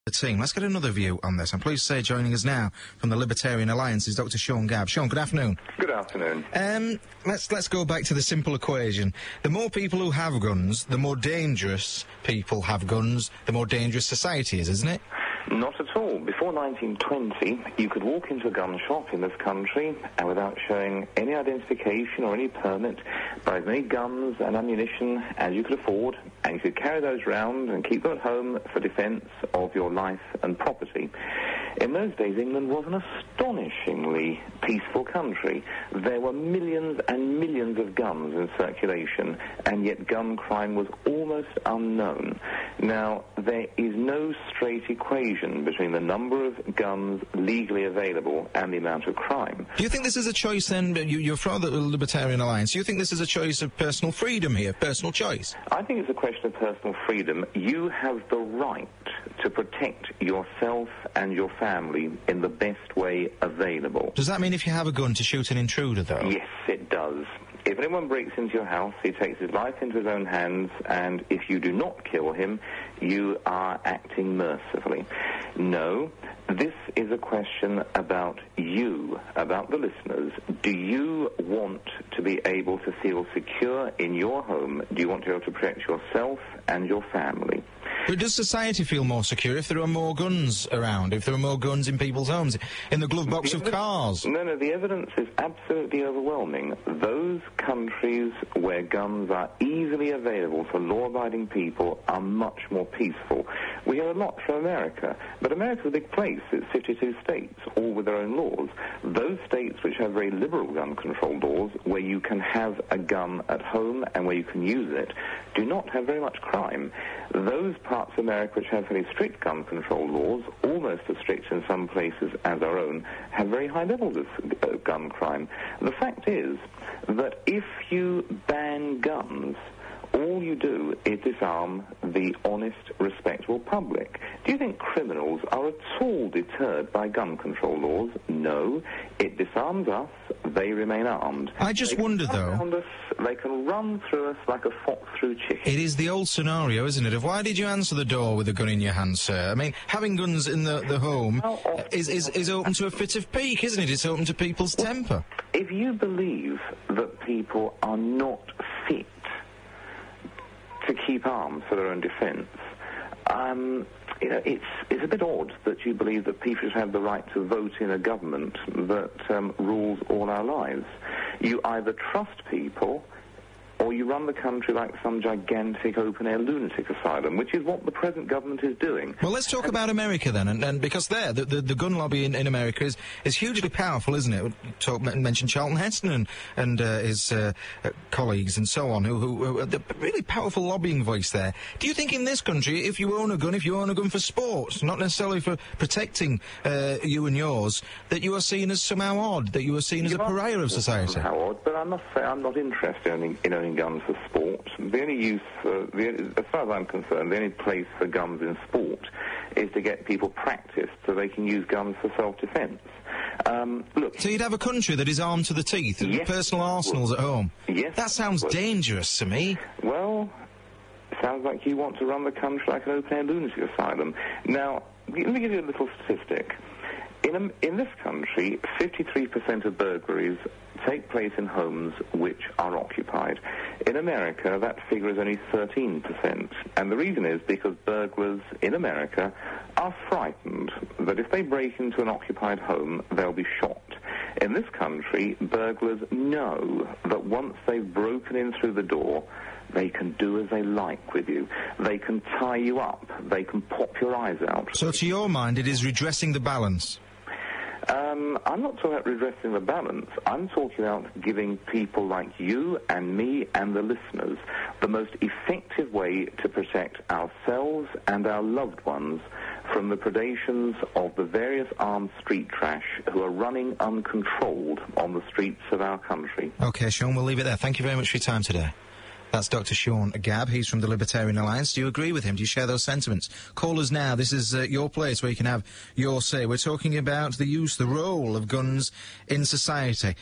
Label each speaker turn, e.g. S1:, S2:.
S1: the team. Let's get another view on this. I'm pleased to say joining us now from the Libertarian Alliance is Dr. Sean Gabb. Sean, good afternoon.
S2: Good afternoon.
S1: Let's go back to the simple equation. The more people who have guns, the more dangerous people have guns, the more dangerous society is, isn't it?
S2: Not at all. Before 1920, you could walk into a gun shop in this country and without showing any identification or any permit, buy as many guns and ammunition as you could afford, and you could carry those around and keep them at home for defence of your life and property. In those days, England was an astonishingly peaceful country. There were millions and millions of guns in circulation, and yet gun crime was almost unknown. Now, there is no straight equation between the number of guns legally available and the amount of crime.
S1: Do you think this is a choice, then? You're from the Libertarian Alliance. Do you think this is a choice of personal freedom here, personal choice?
S2: I think it's a question of personal freedom. You have the right to protect yourself and your family in the best way available.
S1: Does that mean if you have a gun to shoot an intruder, though?
S2: Yes, it does. If anyone breaks into your house, he takes his life into his own hands, and if you do not kill him, you are acting mercifully. No, this is a question about you, about the listeners. Do you want to be able to feel secure in your home? Do you want to be able to protect yourself and your family?
S1: But does society feel more secure if there are more guns around, if there are more guns in people's homes, in the glove box of cars?
S2: No, the evidence is absolutely overwhelming. Those countries where guns are easily available for law-abiding people are much more peaceful. We hear a lot from America, but America's a big place. It's 52 states, all with their own laws. Those states which have very liberal gun control laws, where you can have a gun at home and where you can use it, do not have very much crime. Those parts of America which have very strict gun control laws, almost as strict in some places as our own, have very high levels of gun crime. The fact is that if you ban guns, all you do is disarm the honest, respectable public. Do you think criminals are at all deterred by gun control laws? No. It disarms us. They remain armed.
S1: I just wonder, though...
S2: They can run through us like a fox through chicken.
S1: It is the old scenario, isn't it, of why did you answer the door with a gun in your hand, sir? I mean, having guns in the home is open to a fit of pique, isn't it? It's open to people's temper.
S2: If you believe that people are not fit to keep arms for their own defence, it's a bit odd that you believe that people should have the right to vote in a government that rules all our lives. You either trust people or you run the country like some gigantic open-air lunatic asylum, which is what the present government is doing.
S1: Well, let's talk about America then, and because there, the gun lobby in America is hugely powerful, isn't it? Mention Charlton Heston and his colleagues and so on, who are the really powerful lobbying voice there. Do you think in this country, if you own a gun for sport, not necessarily for protecting you and yours, that you are seen as somehow odd, that you are seen as a pariah of society?
S2: Somehow odd, but I must say I'm not interested in owning guns for sport. The only use, as far as I'm concerned, the only place for guns in sport is to get people practiced so they can use guns for self-defence. Look.
S1: So you'd have a country that is armed to the teeth, and personal arsenals at home?
S2: Yes.
S1: That sounds dangerous to me.
S2: Well, sounds like you want to run the country like an open-air lunatic asylum. Now, let me give you a little statistic. In this country, 53% of burglaries take place in homes which are occupied. In America, that figure is only 13%. And the reason is because burglars in America are frightened that if they break into an occupied home, they'll be shot. In this country, burglars know that once they've broken in through the door, they can do as they like with you. They can tie you up. They can pop your eyes out.
S1: So to your mind, it is redressing the balance?
S2: I'm not talking about redressing the balance. I'm talking about giving people like you and me and the listeners the most effective way to protect ourselves and our loved ones from the predations of the various armed street trash who are running uncontrolled on the streets of our country.
S1: OK, Sean, we'll leave it there. Thank you very much for your time today. That's Dr. Sean Gabb. He's from the Libertarian Alliance. Do you agree with him? Do you share those sentiments? Call us now. This is your place where you can have your say. We're talking about the role of guns in society.